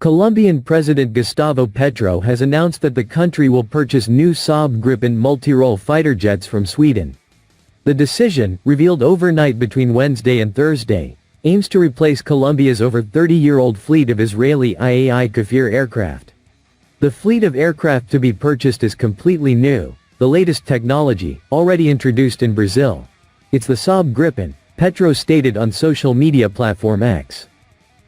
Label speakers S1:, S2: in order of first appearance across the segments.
S1: Colombian President Gustavo Petro has announced that the country will purchase new Saab Gripen multirole fighter jets from Sweden. The decision, revealed overnight between Wednesday and Thursday, aims to replace Colombia's over 30-year-old fleet of Israeli IAI Kfir aircraft. The fleet of aircraft to be purchased is completely new, the latest technology, already introduced in Brazil. It's the Saab Gripen, Petro stated on social media platform X.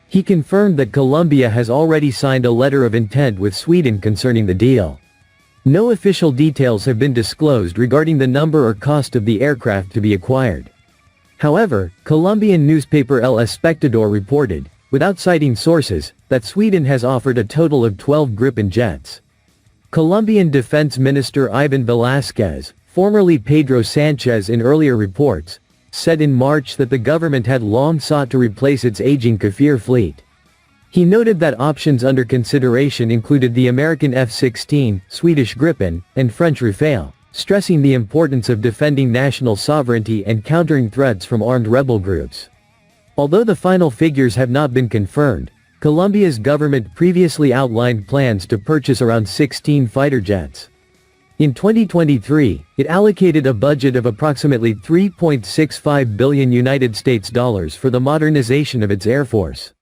S1: He confirmed that Colombia has already signed a letter of intent with Sweden concerning the deal. No official details have been disclosed regarding the number or cost of the aircraft to be acquired. However, Colombian newspaper El Espectador reported, without citing sources, that Sweden has offered a total of 12 Gripen jets. Colombian Defense Minister Ivan Velázquez, formerly Pedro Sanchez in earlier reports, said in March that the government had long sought to replace its aging Kfir fleet. He noted that options under consideration included the American F-16, Swedish Gripen, and French Rafale, stressing the importance of defending national sovereignty and countering threats from armed rebel groups. Although the final figures have not been confirmed, Colombia's government previously outlined plans to purchase around 16 fighter jets. In 2023, it allocated a budget of approximately $3.65 billion for the modernization of its air force.